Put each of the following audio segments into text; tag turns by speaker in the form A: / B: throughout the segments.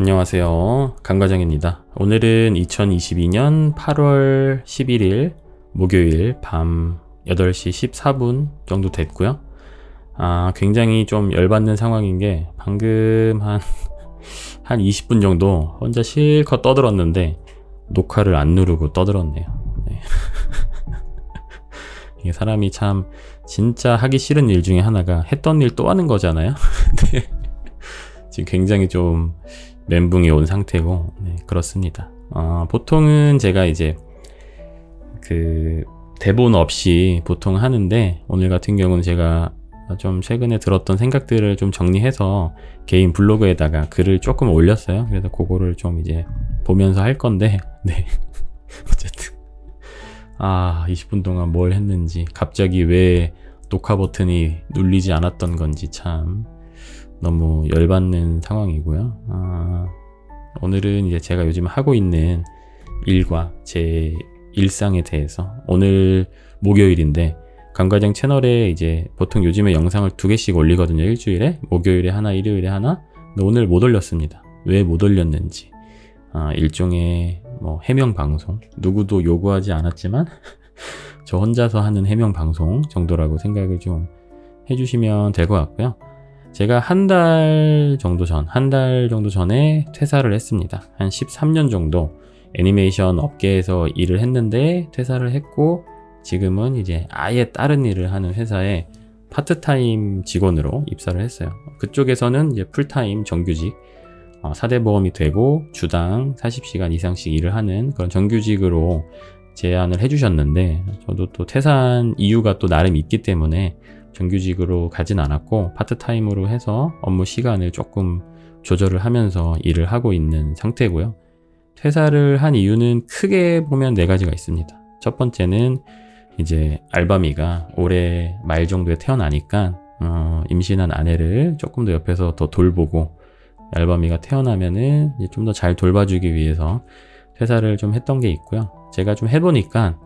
A: 안녕하세요. 강과장입니다. 오늘은 2022년 8월 11일 목요일 밤 8시 14분 정도 됐고요. 굉장히 좀 열받는 상황인 게 방금 한 20분 정도 혼자 실컷 떠들었는데 녹화를 안 누르고 떠들었네요. 네. 이게 사람이 참 진짜 하기 싫은 일 중에 하나가 했던 일 또 하는 거잖아요. 네. 지금 굉장히 좀 멘붕이 온 상태고, 네, 그렇습니다. 보통은 제가 이제 그 대본 없이 보통 하는데, 오늘 같은 경우는 제가 좀 최근에 들었던 생각들을 좀 정리해서 개인 블로그에다가 글을 조금 올렸어요. 그래서 그거를 좀 이제 보면서 할 건데, 네. 어쨌든 20분 동안 뭘 했는지, 갑자기 왜 녹화 버튼이 눌리지 않았던 건지 참 너무 열받는 상황이고요. 오늘은 이제 제가 요즘 하고 있는 일과 제 일상에 대해서, 오늘 목요일인데 강과장 채널에 이제 보통 요즘에 영상을 2개씩 올리거든요. 일주일에 목요일에 하나, 일요일에 하나. 근데 오늘 못 올렸습니다. 왜 못 올렸는지, 일종의 뭐 해명 방송, 누구도 요구하지 않았지만 저 혼자서 하는 해명 방송 정도라고 생각을 좀 해주시면 될 것 같고요. 제가 한 달 정도 전에 퇴사를 했습니다. 한 13년 정도 애니메이션 업계에서 일을 했는데 퇴사를 했고, 지금은 이제 아예 다른 일을 하는 회사에 파트타임 직원으로 입사를 했어요. 그쪽에서는 이제 풀타임 정규직, 4대 보험이 되고 주당 40시간 이상씩 일을 하는 그런 정규직으로 제안을 해주셨는데, 저도 또 퇴사한 이유가 또 나름 있기 때문에 정규직으로 가진 않았고 파트타임으로 해서 업무 시간을 조금 조절을 하면서 일을 하고 있는 상태고요. 퇴사를 한 이유는 크게 보면 4가지가 있습니다. 첫 번째는 이제 알바미가 올해 말 정도에 태어나니까 임신한 아내를 조금 더 옆에서 더 돌보고, 알바미가 태어나면은 좀 더 잘 돌봐주기 위해서 퇴사를 좀 했던 게 있고요. 제가 좀 해보니까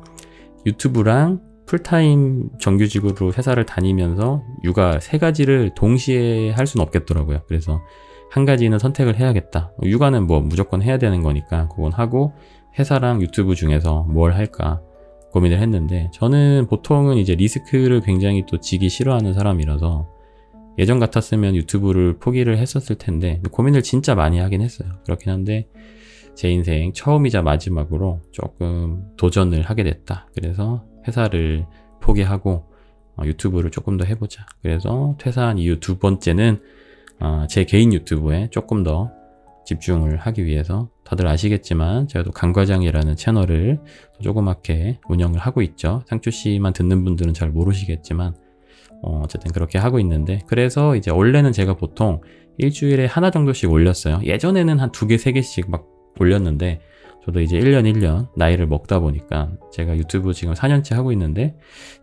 A: 유튜브랑 풀타임 정규직으로 회사를 다니면서 육아 3가지를 동시에 할 수는 없겠더라고요. 그래서 한 가지는 선택을 해야겠다. 육아는 뭐 무조건 해야 되는 거니까 그건 하고, 회사랑 유튜브 중에서 뭘 할까 고민을 했는데, 저는 보통은 이제 리스크를 굉장히 또 지기 싫어하는 사람이라서 예전 같았으면 유튜브를 포기를 했었을 텐데 고민을 진짜 많이 하긴 했어요. 그렇긴 한데 제 인생 처음이자 마지막으로 조금 도전을 하게 됐다. 그래서 회사를 포기하고 유튜브를 조금 더 해보자. 그래서 퇴사한 이유 2번째는 제 개인 유튜브에 조금 더 집중을 하기 위해서, 다들 아시겠지만 제가 또 강과장이라는 채널을 조그맣게 운영을 하고 있죠. 상추씨만 듣는 분들은 잘 모르시겠지만 어쨌든 그렇게 하고 있는데, 그래서 이제 원래는 제가 보통 일주일에 하나 정도씩 올렸어요. 예전에는 한 2개, 3개씩 막 올렸는데, 저도 이제 1년 나이를 먹다 보니까, 제가 유튜브 지금 4년째 하고 있는데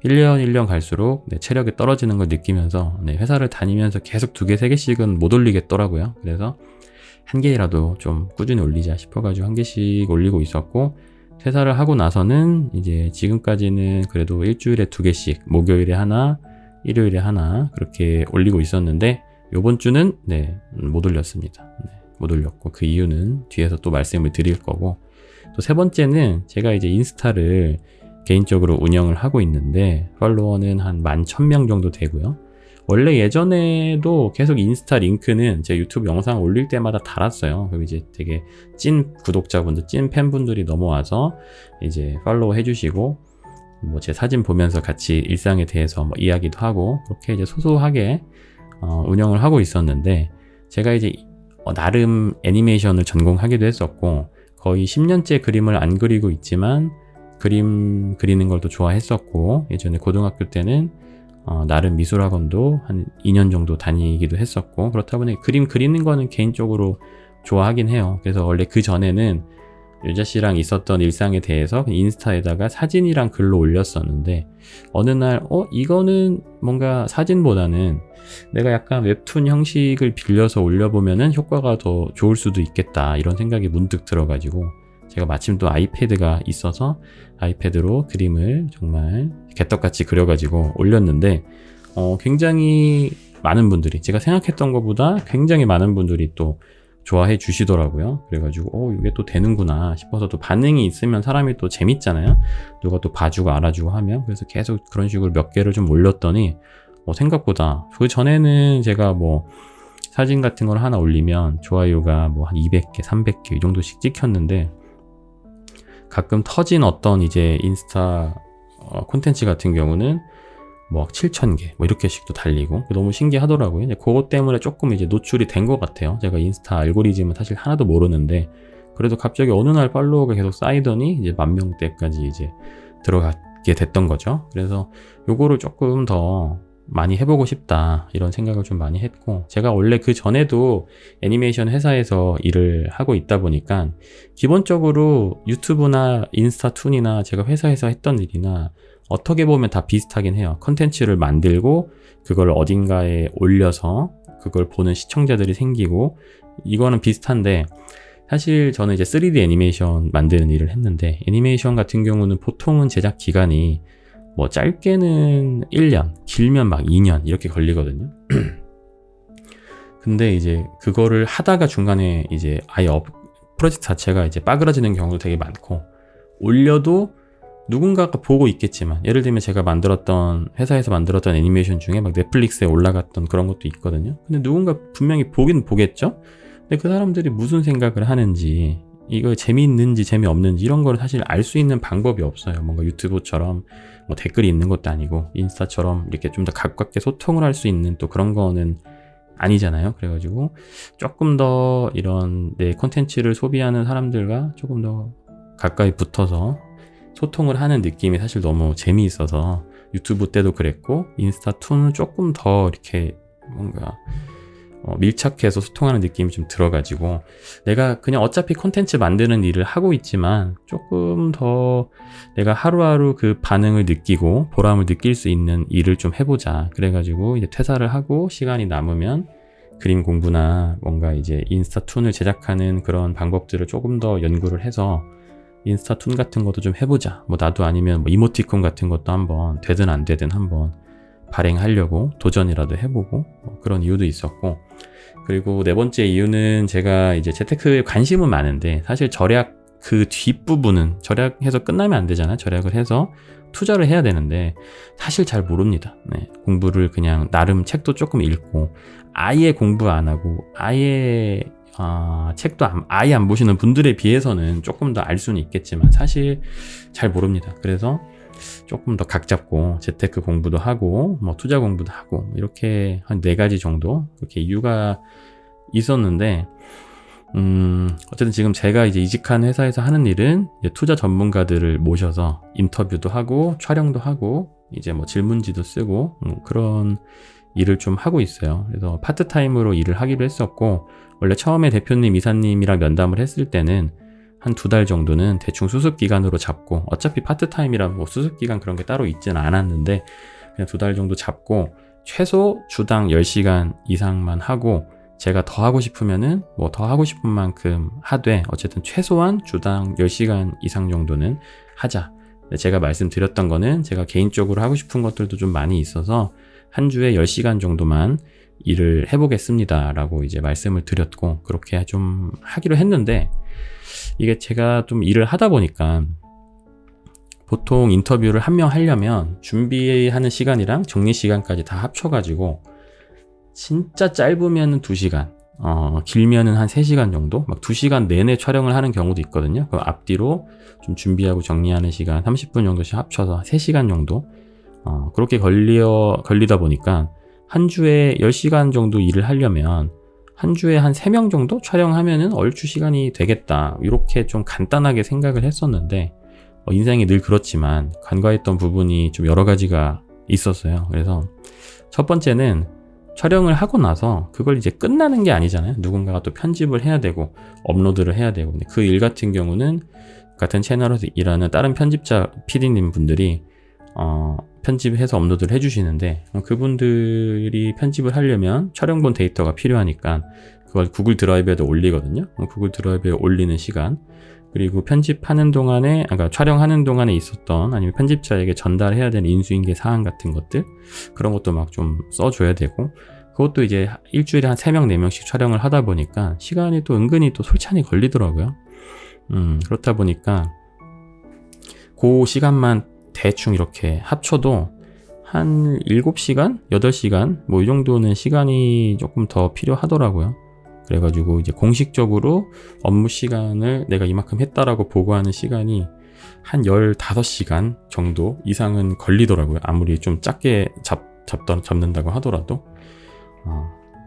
A: 1년 갈수록 체력이 떨어지는 걸 느끼면서 회사를 다니면서 계속 2개, 3개씩은 못 올리겠더라고요. 그래서 1개라도 좀 꾸준히 올리자 싶어가지고 1개씩 올리고 있었고, 퇴사를 하고 나서는 이제 지금까지는 그래도 일주일에 2개씩, 목요일에 하나, 일요일에 하나 그렇게 올리고 있었는데, 요번 주는 못 올렸습니다. 못 올렸고, 그 이유는 뒤에서 또 말씀을 드릴 거고, 또 3번째는 제가 이제 인스타를 개인적으로 운영을 하고 있는데 팔로워는 한 11,000명 정도 되고요. 원래 예전에도 계속 인스타 링크는 제 유튜브 영상 올릴 때마다 달았어요. 그리고 이제 되게 찐 구독자분들, 찐 팬분들이 넘어와서 이제 팔로우 해주시고, 뭐 제 사진 보면서 같이 일상에 대해서 뭐 이야기도 하고, 그렇게 이제 소소하게 운영을 하고 있었는데, 제가 이제 나름 애니메이션을 전공하기도 했었고, 거의 10년째 그림을 안 그리고 있지만 그림 그리는 걸 또 좋아했었고, 예전에 고등학교 때는 나름 미술학원도 한 2년 정도 다니기도 했었고, 그렇다 보니 그림 그리는 거는 개인적으로 좋아하긴 해요. 그래서 원래 그 전에는 유자씨랑 있었던 일상에 대해서 인스타에다가 사진이랑 글로 올렸었는데, 어느 날 이거는 뭔가 사진보다는 내가 약간 웹툰 형식을 빌려서 올려보면은 효과가 더 좋을 수도 있겠다, 이런 생각이 문득 들어가지고, 제가 마침 또 아이패드가 있어서 아이패드로 그림을 정말 개떡같이 그려가지고 올렸는데, 굉장히 많은 분들이, 제가 생각했던 것보다 굉장히 많은 분들이 또 좋아해 주시더라고요. 그래가지고 이게 또 되는구나 싶어서, 또 반응이 있으면 사람이 또 재밌잖아요. 누가 또 봐주고 알아주고 하면. 그래서 계속 그런 식으로 몇 개를 좀 올렸더니 생각보다, 그 전에는 제가 뭐 사진 같은 걸 하나 올리면 좋아요가 뭐 한 200개, 300개 이 정도씩 찍혔는데, 가끔 터진 어떤 이제 인스타 콘텐츠 같은 경우는 뭐 7,000개 뭐 이렇게씩도 달리고, 너무 신기하더라고요. 이제 그것 때문에 조금 이제 노출이 된 것 같아요. 제가 인스타 알고리즘은 사실 하나도 모르는데, 그래도 갑자기 어느 날 팔로워가 계속 쌓이더니 이제 10,000명대까지 이제 들어가게 됐던 거죠. 그래서 요거를 조금 더 많이 해보고 싶다, 이런 생각을 좀 많이 했고, 제가 원래 그 전에도 애니메이션 회사에서 일을 하고 있다 보니까 기본적으로 유튜브나 인스타툰이나 제가 회사에서 했던 일이나 어떻게 보면 다 비슷하긴 해요. 컨텐츠를 만들고 그걸 어딘가에 올려서 그걸 보는 시청자들이 생기고, 이거는 비슷한데, 사실 저는 이제 3D 애니메이션 만드는 일을 했는데, 애니메이션 같은 경우는 보통은 제작 기간이 뭐 짧게는 1년, 길면 막 2년 이렇게 걸리거든요. 근데 이제 그거를 하다가 중간에 이제 아예 프로젝트 자체가 이제 빠그라지는 경우도 되게 많고, 올려도 누군가가 보고 있겠지만, 예를 들면 제가 회사에서 만들었던 애니메이션 중에 막 넷플릭스에 올라갔던 그런 것도 있거든요. 근데 누군가 분명히 보긴 보겠죠? 근데 그 사람들이 무슨 생각을 하는지, 이거 재미있는지 재미없는지 이런 걸 사실 알 수 있는 방법이 없어요. 뭔가 유튜브처럼 뭐 댓글이 있는 것도 아니고, 인스타처럼 이렇게 좀 더 가깝게 소통을 할 수 있는 또 그런 거는 아니잖아요. 그래가지고 조금 더 이런 내 콘텐츠를 소비하는 사람들과 조금 더 가까이 붙어서 소통을 하는 느낌이 사실 너무 재미있어서, 유튜브 때도 그랬고 인스타2는 조금 더 이렇게 뭔가 밀착해서 소통하는 느낌이 좀 들어가지고, 내가 그냥 어차피 콘텐츠 만드는 일을 하고 있지만 조금 더 내가 하루하루 그 반응을 느끼고 보람을 느낄 수 있는 일을 좀 해보자, 그래가지고 이제 퇴사를 하고 시간이 남으면 그림 공부나 뭔가 이제 인스타2를 제작하는 그런 방법들을 조금 더 연구를 해서 인스타2 같은 것도 좀 해보자, 뭐 나도 아니면 뭐 이모티콘 같은 것도 한번 되든 안 되든 한번 발행하려고 도전이라도 해보고, 그런 이유도 있었고, 그리고 네 번째 이유는 제가 이제 재테크에 관심은 많은데, 사실 절약 그 뒷부분은 절약해서 끝나면 안 되잖아요. 절약을 해서 투자를 해야 되는데 사실 잘 모릅니다. 네, 공부를 그냥 나름 책도 조금 읽고, 아예 공부 안 하고 아예 책도 아예 안 보시는 분들에 비해서는 조금 더 알 수는 있겠지만 사실 잘 모릅니다. 그래서 조금 더 각 잡고 재테크 공부도 하고 뭐 투자 공부도 하고 이렇게 한 4가지 정도 그렇게 이유가 있었는데, 어쨌든 지금 제가 이제 이직한 회사에서 하는 일은 이제 투자 전문가들을 모셔서 인터뷰도 하고 촬영도 하고 이제 뭐 질문지도 쓰고 그런 일을 좀 하고 있어요. 그래서 파트타임으로 일을 하기로 했었고, 원래 처음에 대표님, 이사님이랑 면담을 했을 때는 한 2달 정도는 대충 수습기간으로 잡고, 어차피 파트타임이라 뭐 수습기간 그런 게 따로 있지는 않았는데 그냥 2달 정도 잡고 최소 주당 10시간 이상만 하고, 제가 더 하고 싶으면은 뭐 더 하고 싶은 만큼 하되, 어쨌든 최소한 주당 10시간 이상 정도는 하자. 제가 말씀드렸던 거는 제가 개인적으로 하고 싶은 것들도 좀 많이 있어서 한 주에 10시간 정도만 일을 해보겠습니다 라고 이제 말씀을 드렸고, 그렇게 좀 하기로 했는데, 이게 제가 좀 일을 하다 보니까 보통 인터뷰를 한 명 하려면 준비하는 시간이랑 정리 시간까지 다 합쳐가지고 진짜 짧으면 2시간, 길면은 한 3시간 정도, 막 2시간 내내 촬영을 하는 경우도 있거든요. 그럼 앞뒤로 좀 준비하고 정리하는 시간 30분 정도씩 합쳐서 3시간 정도, 그렇게 걸리다 보니까 한 주에 10시간 정도 일을 하려면 한 주에 한 3명 정도 촬영하면은 얼추 시간이 되겠다, 이렇게 좀 간단하게 생각을 했었는데, 인생이 늘 그렇지만 간과했던 부분이 좀 여러 가지가 있었어요. 그래서 첫 번째는 촬영을 하고 나서 그걸 이제 끝나는 게 아니잖아요. 누군가가 또 편집을 해야 되고 업로드를 해야 되고, 근데 그 일 같은 경우는 같은 채널에서 일하는 다른 편집자 PD님 분들이 편집해서 업로드를 해주시는데, 그분들이 편집을 하려면 촬영본 데이터가 필요하니까 그걸 구글 드라이브에도 올리거든요. 구글 드라이브에 올리는 시간, 그리고 편집하는 동안에, 그러니까 촬영하는 동안에 있었던, 아니면 편집자에게 전달해야 되는 인수인계 사항 같은 것들, 그런 것도 막 좀 써줘야 되고, 그것도 이제 일주일에 한 3명, 4명씩 촬영을 하다 보니까 시간이 또 은근히 또 솔찬히 걸리더라고요. 그렇다 보니까 그 시간만 대충 이렇게 합쳐도 한 7시간? 8시간? 뭐 이 정도는 시간이 조금 더 필요하더라고요. 그래가지고 이제 공식적으로 업무 시간을 내가 이만큼 했다라고 보고하는 시간이 한 15시간 정도 이상은 걸리더라고요. 아무리 좀 작게 잡는다고 하더라도.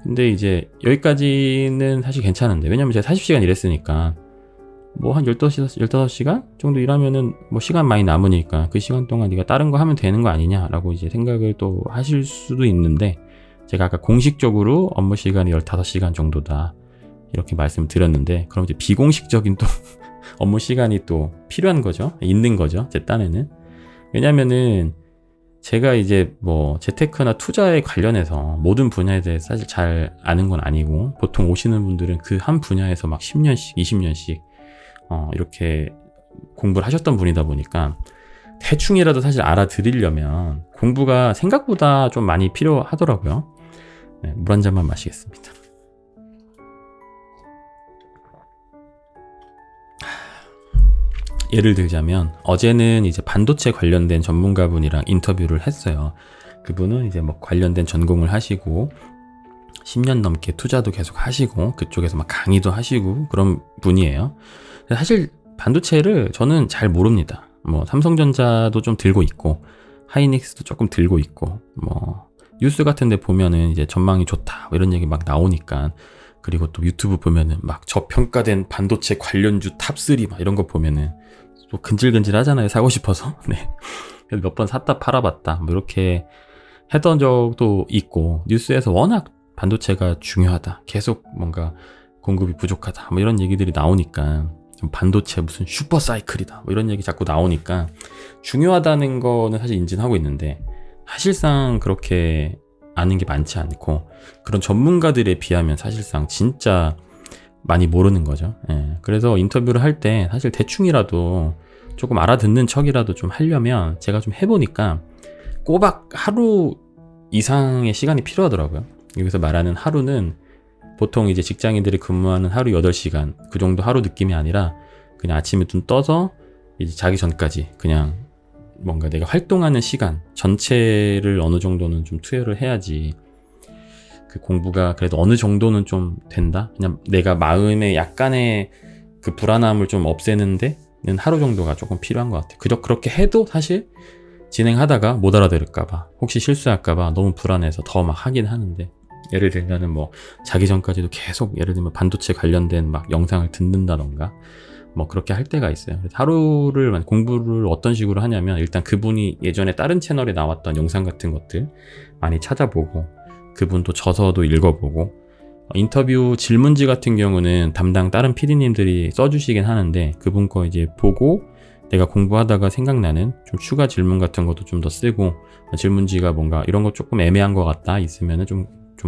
A: 근데 이제 여기까지는 사실 괜찮은데, 왜냐면 제가 40시간 일했으니까 뭐 한 15시간 정도 일하면은 뭐 시간 많이 남으니까 그 시간 동안 네가 다른 거 하면 되는 거 아니냐라고 이제 생각을 또 하실 수도 있는데, 제가 아까 공식적으로 업무 시간이 15시간 정도다 이렇게 말씀을 드렸는데, 그럼 이제 비공식적인 또 업무 시간이 또 필요한 거죠. 있는 거죠. 제 딴에는. 왜냐면은 제가 이제 뭐 재테크나 투자에 관련해서 모든 분야에 대해서 사실 잘 아는 건 아니고, 보통 오시는 분들은 그 한 분야에서 막 10년씩, 20년씩 이렇게 공부를 하셨던 분이다 보니까 대충이라도 사실 알아들으려면 공부가 생각보다 좀 많이 필요하더라고요. 네, 물 한 잔만 마시겠습니다. 예를 들자면 어제는 이제 반도체 관련된 전문가분이랑 인터뷰를 했어요. 그분은 이제 뭐 관련된 전공을 하시고 10년 넘게 투자도 계속 하시고 그쪽에서 막 강의도 하시고 그런 분이에요. 사실 반도체를 저는 잘 모릅니다. 뭐 삼성전자도 좀 들고 있고 하이닉스도 조금 들고 있고, 뭐 뉴스 같은 데 보면은 이제 전망이 좋다 뭐 이런 얘기 막 나오니까, 그리고 또 유튜브 보면은 막 저평가된 반도체 관련주 탑3 막 이런 거 보면은 또 근질근질 하잖아요. 사고 싶어서. 네. 몇 번 샀다 팔아봤다 뭐 이렇게 했던 적도 있고, 뉴스에서 워낙 반도체가 중요하다, 계속 뭔가 공급이 부족하다 뭐 이런 얘기들이 나오니까, 반도체 무슨 슈퍼 사이클이다 뭐 이런 얘기 자꾸 나오니까 중요하다는 거는 사실 인지하고 있는데, 사실상 그렇게 아는 게 많지 않고 그런 전문가들에 비하면 사실상 진짜 많이 모르는 거죠. 예. 그래서 인터뷰를 할 때 사실 대충이라도 조금 알아듣는 척이라도 좀 하려면 제가 좀 해보니까 꼬박 하루 이상의 시간이 필요하더라고요. 여기서 말하는 하루는 보통 이제 직장인들이 근무하는 하루 8시간 그 정도 하루 느낌이 아니라, 그냥 아침에 눈 떠서 이제 자기 전까지 그냥 뭔가 내가 활동하는 시간 전체를 어느 정도는 좀 투여를 해야지 그 공부가 그래도 어느 정도는 좀 된다. 그냥 내가 마음에 약간의 그 불안함을 좀 없애는데는 하루 정도가 조금 필요한 것 같아요. 그저 그렇게 해도 사실 진행하다가 못 알아들을까봐, 혹시 실수할까봐 너무 불안해서 더 막 하긴 하는데, 예를 들면은 뭐 자기 전까지도 계속 예를 들면 반도체 관련된 막 영상을 듣는다던가 뭐 그렇게 할 때가 있어요. 그래서 하루를 공부를 어떤 식으로 하냐면, 일단 그분이 예전에 다른 채널에 나왔던 영상 같은 것들 많이 찾아보고, 그분도 저서도 읽어보고, 인터뷰 질문지 같은 경우는 담당 다른 PD님들이 써주시긴 하는데, 그분 거 이제 보고 내가 공부하다가 생각나는 좀 추가 질문 같은 것도 좀 더 쓰고, 질문지가 뭔가 이런 거 조금 애매한 것 같다 있으면은 좀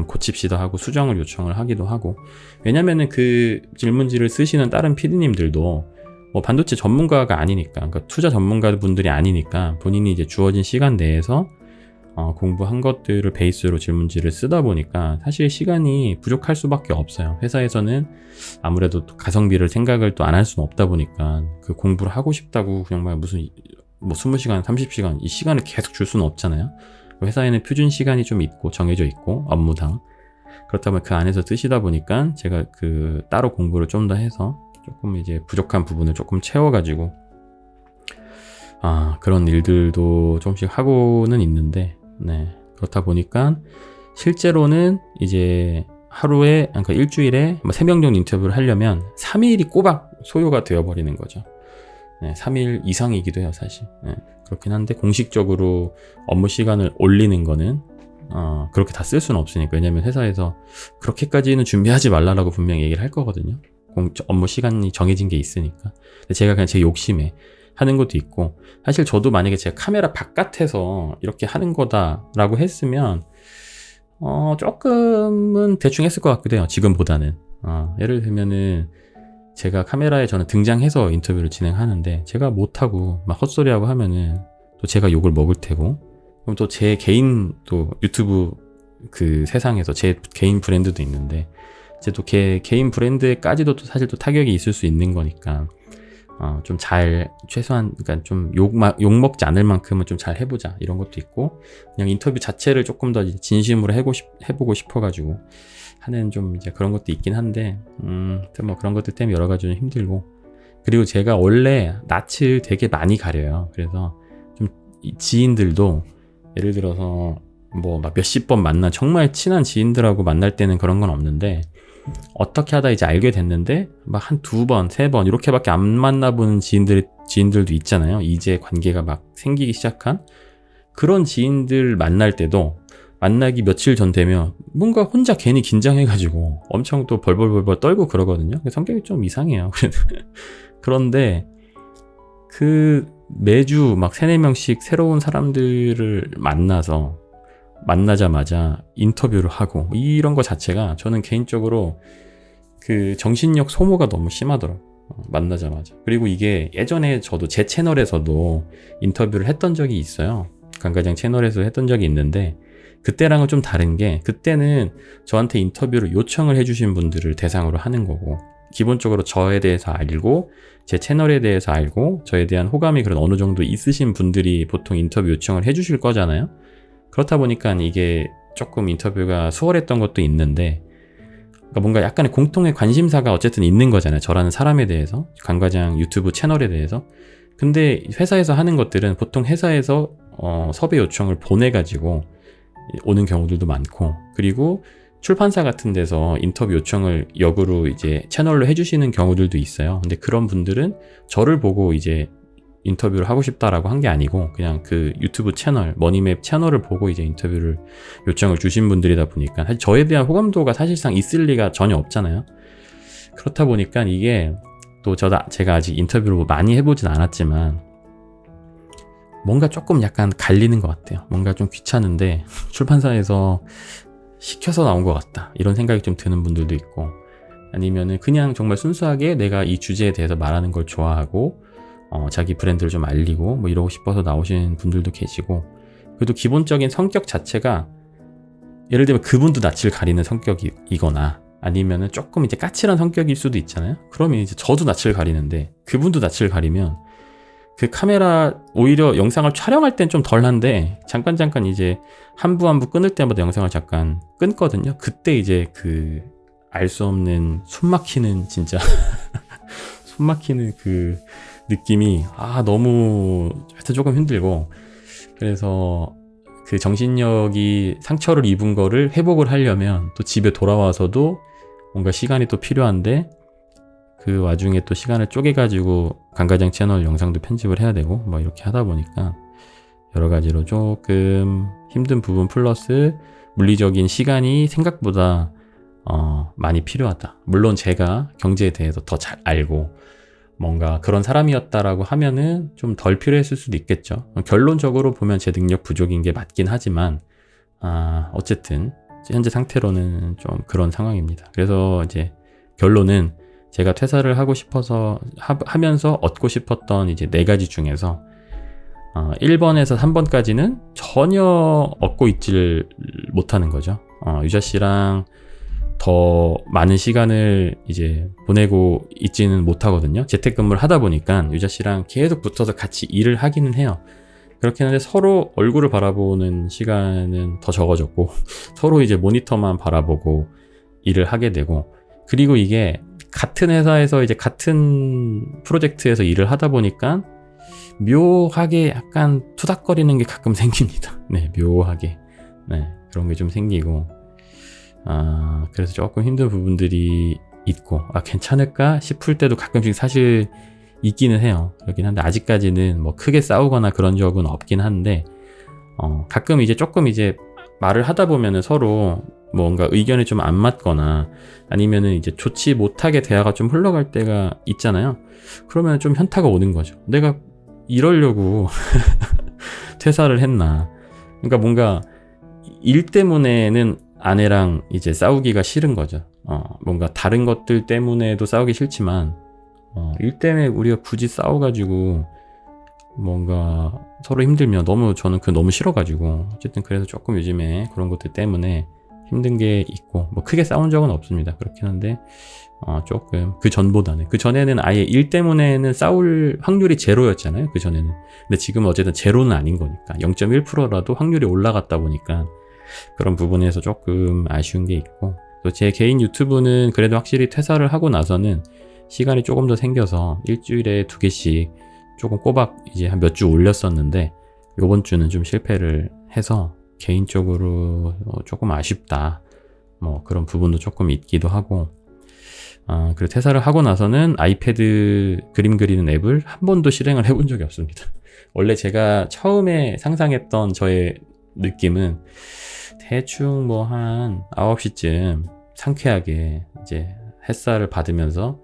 A: 고칩시다 하고 수정을 요청을 하기도 하고. 왜냐면은 그 질문지를 쓰시는 다른 PD님들도 뭐 반도체 전문가가 아니니까, 그러니까 투자 전문가분들이 아니니까 본인이 이제 주어진 시간 내에서 공부한 것들을 베이스로 질문지를 쓰다 보니까 사실 시간이 부족할 수밖에 없어요. 회사에서는 아무래도 가성비를 생각을 또 안 할 수는 없다 보니까 그 공부를 하고 싶다고 정말 무슨 뭐 20시간, 30시간 이 시간을 계속 줄 수는 없잖아요. 회사에는 표준 시간이 좀 있고 정해져 있고 업무당, 그렇다면 그 안에서 뜨시다 보니까 제가 그 따로 공부를 좀 더 해서 조금 이제 부족한 부분을 조금 채워가지고 그런 일들도 조금씩 하고는 있는데, 네, 그렇다 보니까 실제로는 이제 하루에, 그러니까 일주일에 3명 정도 인터뷰를 하려면 3일이 꼬박 소요가 되어버리는 거죠. 네, 3일 이상이기도 해요 사실. 네, 그렇긴 한데 공식적으로 업무 시간을 올리는 거는 그렇게 다 쓸 수는 없으니까. 왜냐면 회사에서 그렇게까지는 준비하지 말라라고 분명히 얘기를 할 거거든요. 업무 시간이 정해진 게 있으니까. 근데 제가 그냥 제 욕심에 하는 것도 있고, 사실 저도 만약에 제가 카메라 바깥에서 이렇게 하는 거다라고 했으면 조금은 대충 했을 것 같기도 해요. 지금보다는. 예를 들면은 제가 카메라에 저는 등장해서 인터뷰를 진행하는데, 제가 못하고 막 헛소리하고 하면은 또 제가 욕을 먹을 테고, 그럼 또 제 개인 또 유튜브 그 세상에서 제 개인 브랜드도 있는데 이제 또 개인 브랜드까지도 또 사실 또 타격이 있을 수 있는 거니까 좀 잘 최소한 그러니까 좀 욕먹지 않을 만큼은 좀 잘 해보자 이런 것도 있고 그냥 인터뷰 자체를 조금 더 진심으로 해보고 싶어가지고 하는 좀 이제 그런 것도 있긴 한데 뭐 그런 것들 때문에 여러 가지 좀 힘들고 그리고 제가 원래 낯을 되게 많이 가려요. 그래서 좀 지인들도 예를 들어서 뭐 막 몇십 번 만난 정말 친한 지인들하고 만날 때는 그런 건 없는데 어떻게 하다 이제 알게 됐는데 막 한 2번, 3번 이렇게밖에 안 만나보는 지인들도 있잖아요. 이제 관계가 막 생기기 시작한 그런 지인들 만날 때도 만나기 며칠 전 되면 뭔가 혼자 괜히 긴장해가지고 엄청 또 벌벌벌벌 떨고 그러거든요. 성격이 좀 이상해요. 그런데 그 매주 막 3-4명씩 새로운 사람들을 만나자마자 인터뷰를 하고 이런 거 자체가 저는 개인적으로 그 정신력 소모가 너무 심하더라고요. 만나자마자. 그리고 이게 예전에 저도 제 채널에서도 인터뷰를 했던 적이 있어요. 강가장 채널에서 했던 적이 있는데 그때랑은 좀 다른 게 그때는 저한테 인터뷰를 요청을 해주신 분들을 대상으로 하는 거고 기본적으로 저에 대해서 알고 제 채널에 대해서 알고 저에 대한 호감이 그런 어느 정도 있으신 분들이 보통 인터뷰 요청을 해주실 거잖아요. 그렇다 보니까 이게 조금 인터뷰가 수월했던 것도 있는데 그러니까 뭔가 약간의 공통의 관심사가 어쨌든 있는 거잖아요. 저라는 사람에 대해서 강과장 유튜브 채널에 대해서. 근데 회사에서 하는 것들은 보통 회사에서 섭외 요청을 보내가지고 오는 경우들도 많고 그리고 출판사 같은 데서 인터뷰 요청을 역으로 이제 채널로 해주시는 경우들도 있어요. 근데 그런 분들은 저를 보고 이제 인터뷰를 하고 싶다라고 한 게 아니고 그냥 그 유튜브 채널, 머니맵 채널을 보고 이제 인터뷰를 요청을 주신 분들이다 보니까 사실 저에 대한 호감도가 사실상 있을 리가 전혀 없잖아요. 그렇다 보니까 이게 또 제가 아직 인터뷰를 많이 해보진 않았지만 뭔가 조금 약간 갈리는 것 같아요. 뭔가 좀 귀찮은데 출판사에서 시켜서 나온 것 같다 이런 생각이 좀 드는 분들도 있고 아니면은 그냥 정말 순수하게 내가 이 주제에 대해서 말하는 걸 좋아하고 자기 브랜드를 좀 알리고 뭐 이러고 싶어서 나오신 분들도 계시고 그래도 기본적인 성격 자체가 예를 들면 그분도 낯을 가리는 성격이거나 아니면은 조금 이제 까칠한 성격일 수도 있잖아요. 그러면 이제 저도 낯을 가리는데 그분도 낯을 가리면 그 카메라 오히려 영상을 촬영할 땐 좀 덜한데 잠깐 이제 한 부 한 부 끊을 때마다 영상을 잠깐 끊거든요. 그때 이제 그 알 수 없는 숨 막히는 진짜 숨 막히는 그 느낌이 너무 하여튼 조금 힘들고 그래서 그 정신력이 상처를 입은 거를 회복을 하려면 또 집에 돌아와서도 뭔가 시간이 또 필요한데 그 와중에 또 시간을 쪼개가지고 강가장 채널 영상도 편집을 해야 되고 뭐 이렇게 하다 보니까 여러 가지로 조금 힘든 부분 플러스 물리적인 시간이 생각보다 많이 필요하다. 물론 제가 경제에 대해서 더 잘 알고 뭔가 그런 사람이었다라고 하면은 좀 덜 필요했을 수도 있겠죠. 결론적으로 보면 제 능력 부족인 게 맞긴 하지만 어쨌든 현재 상태로는 좀 그런 상황입니다. 그래서 이제 결론은 제가 퇴사를 하고 싶어서 하면서 얻고 싶었던 이제 4가지 중에서 1번에서 3번까지는 전혀 얻고 있지를 못하는 거죠. 유자 씨랑 더 많은 시간을 이제 보내고 있지는 못하거든요. 재택근무를 하다 보니까 유자 씨랑 계속 붙어서 같이 일을 하기는 해요. 그렇긴 한데 서로 얼굴을 바라보는 시간은 더 적어졌고 서로 이제 모니터만 바라보고 일을 하게 되고 그리고 이게 같은 회사에서 이제 같은 프로젝트에서 일을 하다 보니까 묘하게 약간 투닥거리는 게 가끔 생깁니다. 네, 묘하게. 네, 그런 게 좀 생기고 그래서 조금 힘든 부분들이 있고 괜찮을까 싶을 때도 가끔씩 사실 있기는 해요. 그렇긴 한데 아직까지는 뭐 크게 싸우거나 그런 적은 없긴 한데 가끔 이제 조금 이제 말을 하다 보면은 서로 뭔가 의견이 좀 안 맞거나 아니면은 이제 좋지 못하게 대화가 좀 흘러갈 때가 있잖아요. 그러면 좀 현타가 오는 거죠. 내가 이러려고 퇴사를 했나. 그러니까 뭔가 일 때문에는 아내랑 이제 싸우기가 싫은 거죠. 뭔가 다른 것들 때문에도 싸우기 싫지만 일 때문에 우리가 굳이 싸워가지고 뭔가 서로 힘들면 저는 너무 싫어가지고 어쨌든 그래서 조금 요즘에 그런 것들 때문에 힘든 게 있고, 뭐 크게 싸운 적은 없습니다. 그렇긴 한데 조금 그 전보다는, 그 전에는 아예 일 때문에는 싸울 확률이 제로였잖아요. 그 전에는. 근데 지금은 어쨌든 제로는 아닌 거니까 0.1%라도 확률이 올라갔다 보니까 그런 부분에서 조금 아쉬운 게 있고, 또 제 개인 유튜브는 그래도 확실히 퇴사를 하고 나서는 시간이 조금 더 생겨서 일주일에 2개씩 조금 꼬박 이제 한 몇 주 올렸었는데, 요번 주는 좀 실패를 해서 개인적으로 조금 아쉽다, 뭐 그런 부분도 조금 있기도 하고, 그리고 퇴사를 하고 나서는 아이패드 그림 그리는 앱을 한 번도 실행을 해본 적이 없습니다. 원래 제가 처음에 상상했던 저의 느낌은 대충 뭐 한 9시쯤 상쾌하게 이제 햇살을 받으면서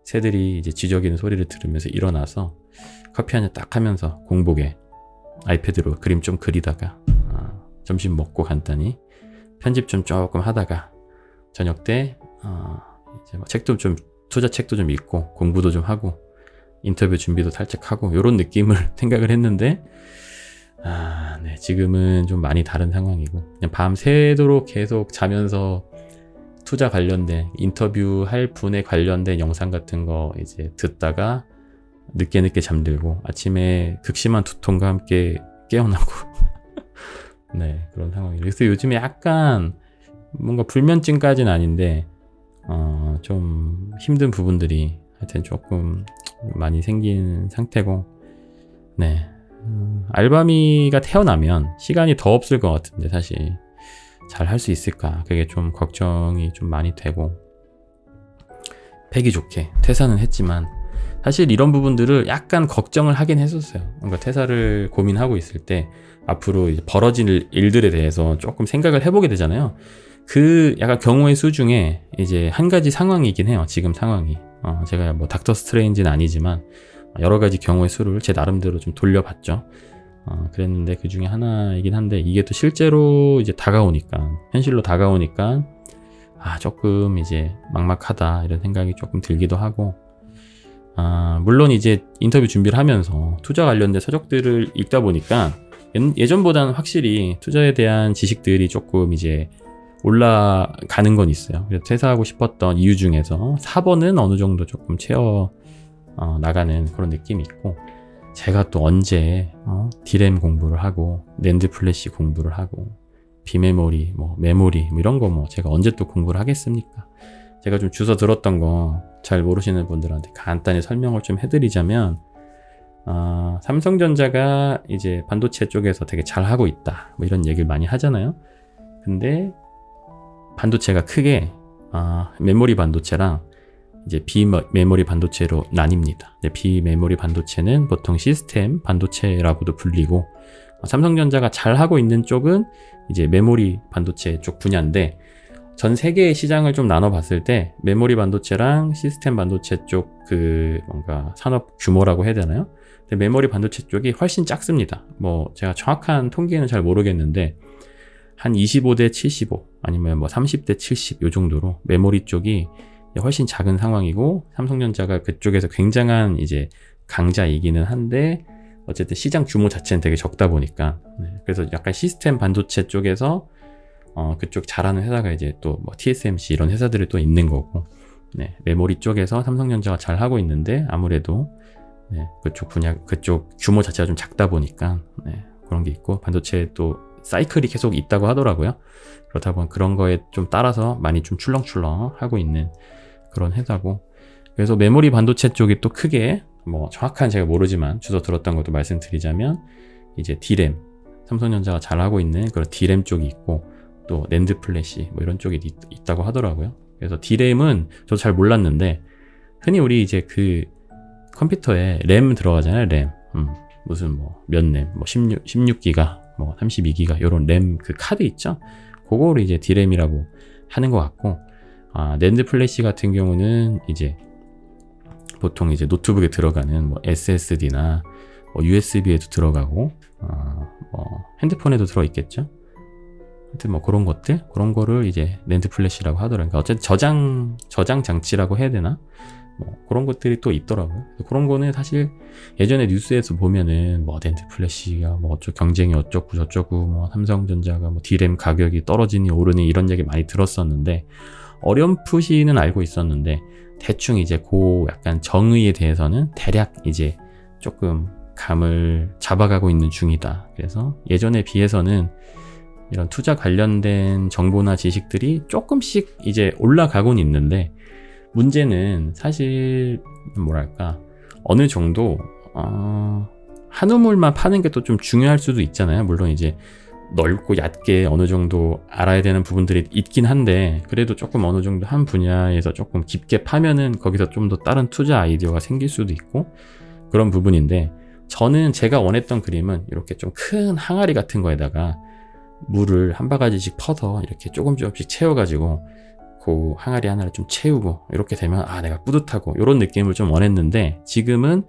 A: 새들이 이제 지저귀는 소리를 들으면서 일어나서 커피 한잔 딱 하면서 공복에 아이패드로 그림 좀 그리다가 점심 먹고 간단히 편집 좀 조금 하다가 저녁 때 이제 뭐 책도 좀, 투자 책도 좀 읽고 공부도 좀 하고 인터뷰 준비도 살짝 하고 요런 느낌을 생각을 했는데, 네, 지금은 좀 많이 다른 상황이고, 그냥 밤새도록 계속 자면서 투자 관련된 인터뷰 할 분에 관련된 영상 같은 거 이제 듣다가 늦게 잠들고 아침에 극심한 두통과 함께 깨어나고 네, 그런 상황이에요. 그래서 요즘에 약간 뭔가 불면증까지는 아닌데 좀 힘든 부분들이 하여튼 조금 많이 생긴 상태고, 네, 알바미가 태어나면 시간이 더 없을 것 같은데 사실 잘 할 수 있을까, 그게 좀 걱정이 좀 많이 되고, 패기 좋게 퇴사는 했지만 사실 이런 부분들을 약간 걱정을 하긴 했었어요. 그러니까 퇴사를 고민하고 있을 때 앞으로 이제 벌어질 일들에 대해서 조금 생각을 해보게 되잖아요. 그 약간 경우의 수 중에 이제 한 가지 상황이긴 해요. 지금 상황이. 제가 뭐 닥터 스트레인지는 아니지만 여러 가지 경우의 수를 제 나름대로 좀 돌려봤죠. 그랬는데 그 중에 하나이긴 한데, 이게 또 실제로 이제 다가오니까, 현실로 다가오니까 조금 이제 막막하다 이런 생각이 조금 들기도 하고, 물론 이제 인터뷰 준비를 하면서 투자 관련된 서적들을 읽다 보니까 예전보다는 확실히 투자에 대한 지식들이 조금 이제 올라가는 건 있어요. 그래서 퇴사하고 싶었던 이유 중에서 4번은 어느 정도 조금 채워 나가는 그런 느낌이 있고, 제가 또 언제 디램 공부를 하고 낸드 플래시 공부를 하고 비메모리 뭐 메모리 뭐 이런 거 뭐 제가 언제 또 공부를 하겠습니까? 제가 좀 주워 들었던 거 잘 모르시는 분들한테 간단히 설명을 좀 해드리자면, 삼성전자가 이제 반도체 쪽에서 되게 잘 하고 있다 뭐 이런 얘기를 많이 하잖아요. 근데 반도체가 크게 메모리 반도체랑 이제 비메모리 반도체로 나뉩니다. 비메모리 반도체는 보통 시스템 반도체라고도 불리고, 삼성전자가 잘 하고 있는 쪽은 이제 메모리 반도체 쪽 분야인데, 전 세계의 시장을 좀 나눠봤을 때 메모리 반도체랑 시스템 반도체 쪽 그 뭔가 산업 규모라고 해야 되나요? 근데 메모리 반도체 쪽이 훨씬 작습니다. 뭐 제가 정확한 통계는 잘 모르겠는데 한 25대 75 아니면 뭐 30대 70 요 정도로 메모리 쪽이 훨씬 작은 상황이고, 삼성전자가 그쪽에서 굉장한 이제 강자이기는 한데 어쨌든 시장 규모 자체는 되게 적다 보니까, 그래서 약간 시스템 반도체 쪽에서 그쪽 잘하는 회사가 이제 또 뭐 TSMC 이런 회사들이 또 있는 거고, 메모리 쪽에서 삼성전자가 잘 하고 있는데 아무래도 그쪽 분야, 그쪽 규모 자체가 좀 작다 보니까 그런 게 있고, 반도체 또 사이클이 계속 있다고 하더라고요. 그렇다 보면 그런 거에 좀 따라서 많이 좀 출렁출렁 하고 있는 그런 회사고, 그래서 메모리 반도체 쪽이 또 크게 뭐 정확한 제가 모르지만 주워 들었던 것도 말씀드리자면 이제 디램, 삼성전자가 잘 하고 있는 그런 디램 쪽이 있고, 또 낸드 플래시 뭐 이런 쪽이 있다고 하더라고요. 그래서 디램은 저도 잘 몰랐는데, 흔히 우리 이제 그 컴퓨터에 램 들어가잖아요. 램. 무슨 뭐 몇 램, 뭐 16기가, 뭐 32기가 요런 램 그 카드 있죠? 그거를 이제 디램이라고 하는 것 같고, 낸드 플래시 같은 경우는 이제 보통 이제 노트북에 들어가는 뭐 SSD나 뭐 USB에도 들어가고, 뭐 핸드폰에도 들어있겠죠? 하여튼 뭐 그런 것들, 그런 거를 이제 낸드 플래시라고 하더라고요. 그러니까 어쨌든 저장 장치라고 해야 되나? 뭐 그런 것들이 또 있더라고요. 그런 거는 사실 예전에 뉴스에서 보면은 뭐 낸드 플래시가 뭐 경쟁이 어쩌고 저쩌고 뭐 삼성전자가 뭐 D램 가격이 떨어지니 오르니 이런 얘기 많이 들었었는데 어렴풋이는 알고 있었는데 대충 이제 그 약간 정의에 대해서는 대략 이제 조금 감을 잡아가고 있는 중이다. 그래서 예전에 비해서는 이런 투자 관련된 정보나 지식들이 조금씩 이제 올라가곤 있는데 문제는 사실 뭐랄까 어느 정도 한우물만 파는 게 또 좀 중요할 수도 있잖아요. 물론 이제 넓고 얕게 어느 정도 알아야 되는 부분들이 있긴 한데 그래도 조금 어느 정도 한 분야에서 조금 깊게 파면은 거기서 좀 더 다른 투자 아이디어가 생길 수도 있고 그런 부분인데 저는 제가 원했던 그림은 이렇게 좀 큰 항아리 같은 거에다가 물을 한 바가지씩 퍼서 이렇게 조금씩 채워가지고 그 항아리 하나를 좀 채우고 이렇게 되면 내가 뿌듯하고 이런 느낌을 좀 원했는데 지금은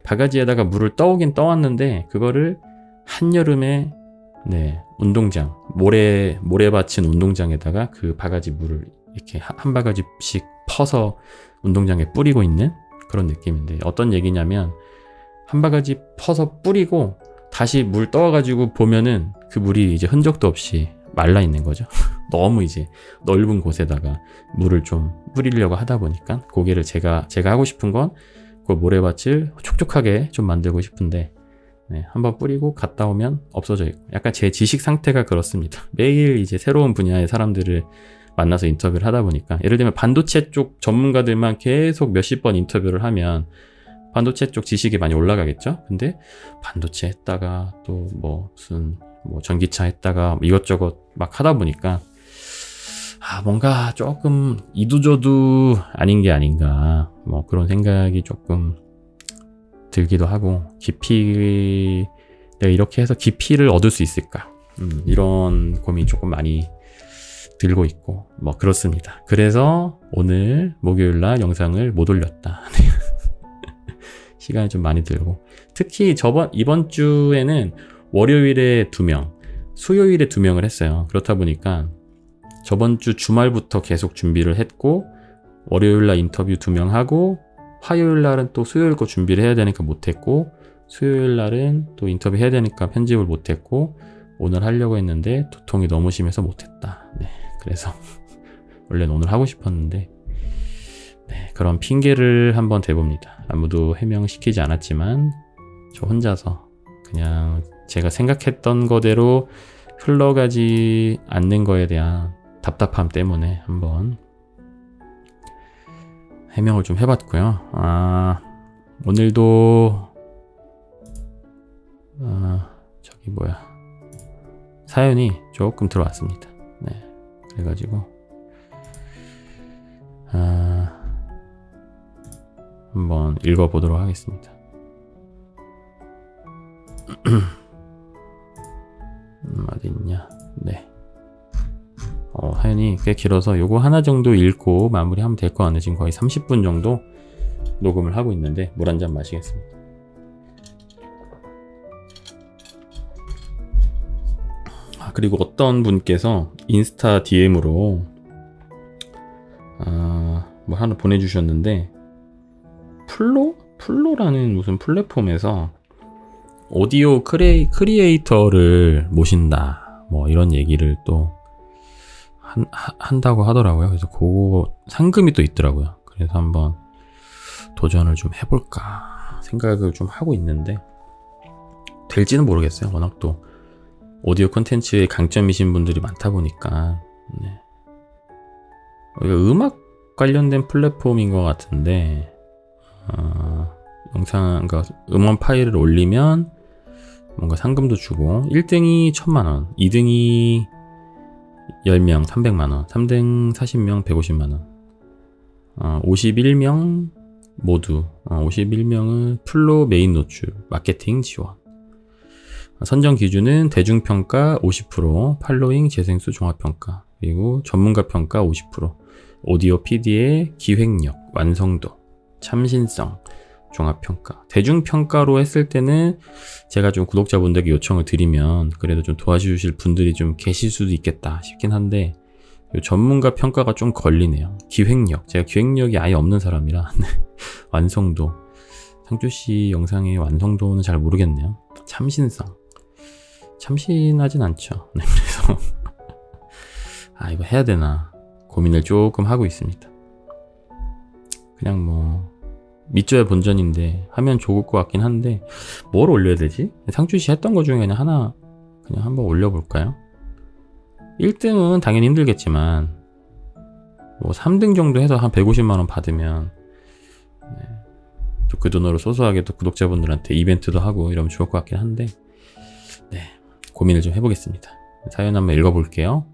A: 바가지에다가 물을 떠오긴 떠왔는데 그거를 한여름에 운동장 모래 받친 운동장에다가 그 바가지 물을 이렇게 한 바가지씩 퍼서 운동장에 뿌리고 있는 그런 느낌인데 어떤 얘기냐면 한 바가지 퍼서 뿌리고 다시 물 떠와가지고 보면은 그 물이 이제 흔적도 없이 말라 있는 거죠. 너무 이제 넓은 곳에다가 물을 좀 뿌리려고 하다 보니까 고개를 제가 하고 싶은 건 그 모래밭을 촉촉하게 좀 만들고 싶은데 한번 뿌리고 갔다 오면 없어져 있고 약간 제 지식 상태가 그렇습니다. 매일 이제 새로운 분야의 사람들을 만나서 인터뷰를 하다 보니까 예를 들면 반도체 쪽 전문가들만 계속 몇십 번 인터뷰를 하면 반도체 쪽 지식이 많이 올라가겠죠. 근데 반도체 했다가 또 무슨 전기차 했다가 이것저것 막 하다 보니까 뭔가 조금 이두저두 아닌 게 아닌가 그런 생각이 조금 들기도 하고 깊이 내가 이렇게 해서 깊이를 얻을 수 있을까 이런 고민이 조금 많이 들고 있고 그렇습니다. 그래서 오늘 목요일날 영상을 못 올렸다. 시간이 좀 많이 들고 특히 이번 주에는 월요일에 2명 수요일에 2명을 했어요. 그렇다 보니까 저번 주 주말부터 계속 준비를 했고 월요일날 인터뷰 2명 하고 화요일날은 또 수요일 거 준비를 해야 되니까 못했고 수요일날은 또 인터뷰 해야 되니까 편집을 못했고 오늘 하려고 했는데 두통이 너무 심해서 못했다. 그래서 원래는 오늘 하고 싶었는데 그런 핑계를 한번 대봅니다. 아무도 해명시키지 않았지만 저 혼자서 그냥 제가 생각했던 거대로 흘러가지 않는 거에 대한 답답함 때문에 한번 해명을 좀 해봤고요. 오늘도 사연이 조금 들어왔습니다. 그래가지고 한번 읽어보도록 하겠습니다. 어딨냐? 사연이 꽤 길어서 요거 하나 정도 읽고 마무리하면 될 것 같네요. 지금 거의 30분 정도 녹음을 하고 있는데 물 한 잔 마시겠습니다. 그리고 어떤 분께서 인스타 DM으로 하나 보내주셨는데 플로라는 무슨 플랫폼에서 오디오 크리에이터를 모신다 이런 얘기를 또 한다고 하더라고요. 그래서 그거 상금이 또 있더라고요. 그래서 한번 도전을 좀 해볼까 생각을 좀 하고 있는데 될지는 모르겠어요. 워낙 또 오디오 콘텐츠에 강점이신 분들이 많다 보니까 음악 관련된 플랫폼인 것 같은데 그러니까 음원 파일을 올리면 뭔가 상금도 주고 1등이 1000만원 2등이 10명 300만원 3등 40명 150만원 51명 모두 51명은 플로 메인 노출 마케팅 지원 선정 기준은 대중평가 50% 팔로잉 재생수 종합평가 그리고 전문가 평가 50% 오디오 PD의 기획력 완성도 참신성 종합평가. 대중평가로 했을 때는 제가 좀 구독자분들에게 요청을 드리면 그래도 좀 도와주실 분들이 좀 계실 수도 있겠다 싶긴 한데, 요 전문가 평가가 좀 걸리네요. 기획력. 제가 기획력이 아예 없는 사람이라 완성도. 상주씨 영상의 완성도는 잘 모르겠네요. 참신성. 참신하진 않죠. 네, 그래서 이거 해야 되나 고민을 조금 하고 있습니다. 그냥 뭐 밑줘야 본전인데 하면 좋을 것 같긴 한데 뭘 올려야 되지? 상주씨 했던 거 중에 그냥 하나 그냥 한번 올려볼까요? 1등은 당연히 힘들겠지만 뭐 3등 정도 해서 한 150만원 받으면 또 그 돈으로 소소하게 또 구독자분들한테 이벤트도 하고 이러면 좋을 것 같긴 한데, 네, 고민을 좀 해보겠습니다. 사연 한번 읽어볼게요.